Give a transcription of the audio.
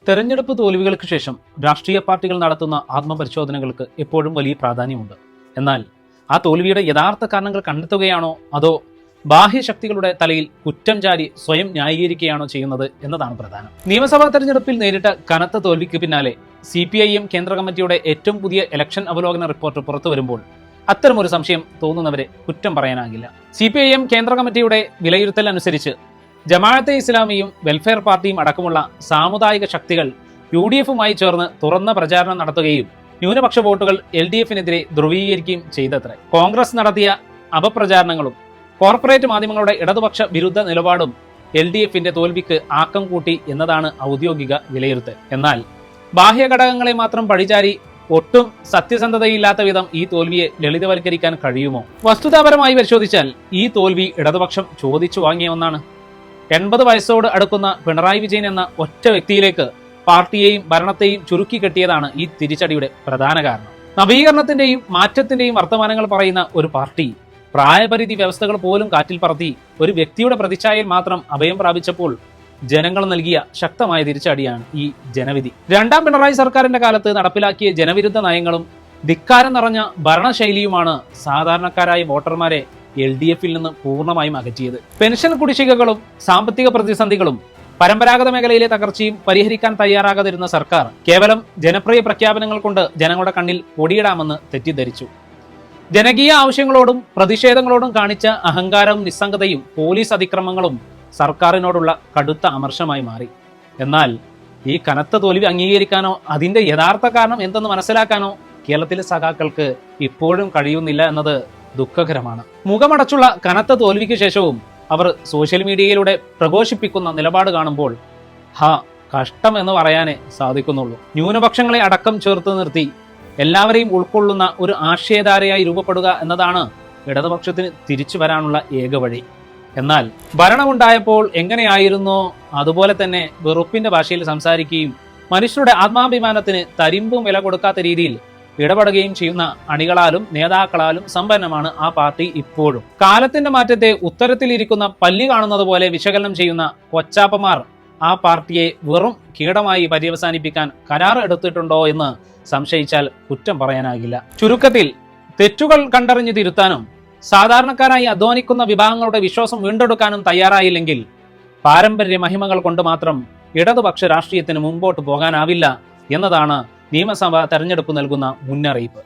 തെരഞ്ഞെടുപ്പ് തോൽവികൾക്ക് ശേഷം രാഷ്ട്രീയ പാർട്ടികൾ നടത്തുന്ന ആത്മപരിശോധനകൾക്ക് എപ്പോഴും വലിയ പ്രാധാന്യമുണ്ട്. എന്നാൽ ആ തോൽവിയുടെ യഥാർത്ഥ കാരണങ്ങൾ കണ്ടെത്തുകയാണോ അതോ ബാഹ്യശക്തികളുടെ തലയിൽ കുറ്റം ചാരി സ്വയം ന്യായീകരിക്കുകയാണോ ചെയ്യുന്നത് എന്നതാണ് പ്രധാനം. നിയമസഭാ തെരഞ്ഞെടുപ്പിൽ നേരിട്ട കനത്ത തോൽവിക്ക് പിന്നാലെ CPIM കേന്ദ്ര കമ്മിറ്റിയുടെ ഏറ്റവും പുതിയ ഇലക്ഷൻ അവലോകന റിപ്പോർട്ട് പുറത്തു വരുമ്പോൾ അത്തരമൊരു സംശയം തോന്നുന്നവരെ കുറ്റം പറയാനാകില്ല. CPIM കേന്ദ്ര കമ്മിറ്റിയുടെ വിലയിരുത്തൽ അനുസരിച്ച് ജമാഅത്തെ ഇസ്ലാമിയും വെൽഫെയർ പാർട്ടിയും അടക്കമുള്ള സാമുദായിക ശക്തികൾ UDFുമായി ചേർന്ന് തുറന്ന പ്രചാരണം നടത്തുകയും ന്യൂനപക്ഷ വോട്ടുകൾ LDFനെതിരെ ധ്രുവീകരിക്കുകയും ചെയ്തത്രേ. കോൺഗ്രസ് നടത്തിയ അപപ്രചാരണങ്ങളും കോർപ്പറേറ്റ് മാധ്യമങ്ങളുടെ ഇടതുപക്ഷ വിരുദ്ധ നിലപാടും LDFന്റെ തോൽവിക്ക് ആക്കം കൂട്ടി എന്നതാണ് ഔദ്യോഗിക വിലയിരുത്തൽ. എന്നാൽ ബാഹ്യ ഘടകങ്ങളെ മാത്രം പഴിചാരി ഒട്ടും സത്യസന്ധതയില്ലാത്ത വിധം ഈ തോൽവിയെ ലളിതവൽക്കരിക്കാൻ കഴിയുമോ? വസ്തുതാപരമായി പരിശോധിച്ചാൽ ഈ തോൽവി ഇടതുപക്ഷം ചോദിച്ചു വാങ്ങിയ ഒന്നാണ്. 80 വയസ്സോട് അടുക്കുന്ന പിണറായി വിജയൻ എന്ന ഒറ്റ വ്യക്തിയിലേക്ക് പാർട്ടിയെയും ഭരണത്തെയും ചുരുക്കി കെട്ടിയതാണ് ഈ തിരിച്ചടിയുടെ പ്രധാന കാരണം. നവീകരണത്തിന്റെയും മാറ്റത്തിന്റെയും വർത്തമാനങ്ങൾ പറയുന്ന ഒരു പാർട്ടി പ്രായപരിധി വ്യവസ്ഥകൾ പോലും കാറ്റിൽ പറത്തി ഒരു വ്യക്തിയുടെ പ്രതിച്ഛായയിൽ മാത്രം അഭയം പ്രാപിച്ചപ്പോൾ ജനങ്ങൾ നൽകിയ ശക്തമായ തിരിച്ചടിയാണ് ഈ ജനവിധി. രണ്ടാം പിണറായി സർക്കാരിന്റെ കാലത്ത് നടപ്പിലാക്കിയ ജനവിരുദ്ധ നയങ്ങളും ധിക്കാരം നിറഞ്ഞ ഭരണശൈലിയുമാണ് സാധാരണക്കാരായ വോട്ടർമാരെ LDFിൽ നിന്ന് പൂർണ്ണമായും അകറ്റിയത്. പെൻഷൻ കുടിശ്ശികകളും സാമ്പത്തിക പ്രതിസന്ധികളും പരമ്പരാഗത മേഖലയിലെ തകർച്ചയും പരിഹരിക്കാൻ തയ്യാറാകാതിരുന്ന സർക്കാർ കേവലം ജനപ്രിയ പ്രഖ്യാപനങ്ങൾ കൊണ്ട് ജനങ്ങളുടെ കണ്ണിൽ പൊടിയിടാമെന്ന് തെറ്റിദ്ധരിച്ചു. ജനകീയ ആവശ്യങ്ങളോടും പ്രതിഷേധങ്ങളോടും കാണിച്ച അഹങ്കാരവും നിസ്സംഗതയും പോലീസ് അതിക്രമങ്ങളും സർക്കാരിനോടുള്ള കടുത്ത അമർഷമായി മാറി. എന്നാൽ ഈ കനത്ത തോൽവി അംഗീകരിക്കാനോ അതിന്റെ യഥാർത്ഥ കാരണം എന്തെന്ന് മനസ്സിലാക്കാനോ കേരളത്തിലെ സഖാക്കൾക്ക് ഇപ്പോഴും കഴിയുന്നില്ല എന്നത് ദുഃഖകരമാണ്. മുഖമടച്ചുള്ള കനത്ത തോൽവിക്ക് ശേഷവും അവർ സോഷ്യൽ മീഡിയയിലൂടെ പ്രഘോഷിപ്പിക്കുന്ന നിലപാട് കാണുമ്പോൾ കഷ്ടം എന്ന് പറയാനേ സാധിക്കുന്നുള്ളൂ. ന്യൂനപക്ഷങ്ങളെ അടക്കം ചേർത്ത് നിർത്തി എല്ലാവരെയും ഉൾക്കൊള്ളുന്ന ഒരു ആശയധാരയായി രൂപപ്പെടുക എന്നതാണ് ഇടതുപക്ഷത്തിന് തിരിച്ചു വരാനുള്ള ഏക വഴി. എന്നാൽ ഭരണമുണ്ടായപ്പോൾ എങ്ങനെയായിരുന്നോ അതുപോലെ തന്നെ വെറുപ്പിന്റെ ഭാഷയിൽ സംസാരിക്കുകയും മനുഷ്യരുടെ ആത്മാഭിമാനത്തിന് തരിമ്പും വില കൊടുക്കാത്ത രീതിയിൽ ഇടപെടുകയും ചെയ്യുന്ന അണികളാലും നേതാക്കളാലും സമ്പന്നമാണ് ആ പാർട്ടി ഇപ്പോഴും. കാലത്തിന്റെ മാറ്റത്തെ ഉത്തരത്തിലിരിക്കുന്ന പല്ലി കാണുന്നത് പോലെ വിശകലനം ചെയ്യുന്ന കൊച്ചാപ്പമാർ ആ പാർട്ടിയെ വെറും കീടമായി പര്യവസാനിപ്പിക്കാൻ കരാർ എടുത്തിട്ടുണ്ടോ എന്ന് സംശയിച്ചാൽ കുറ്റം പറയാനാകില്ല. ചുരുക്കത്തിൽ തെറ്റുകൾ കണ്ടറിഞ്ഞു തിരുത്താനും സാധാരണക്കാരായി അധ്വാനിക്കുന്ന വിഭാഗങ്ങളുടെ വിശ്വാസം വീണ്ടെടുക്കാനും തയ്യാറായില്ലെങ്കിൽ പാരമ്പര്യ മഹിമകൾ കൊണ്ട് മാത്രം ഇടതുപക്ഷ രാഷ്ട്രീയത്തിന് മുമ്പോട്ട് പോകാനാവില്ല എന്നതാണ് നിയമസഭാ തെരഞ്ഞെടുപ്പ് നൽകുന്ന മുന്നറിയിപ്പ്.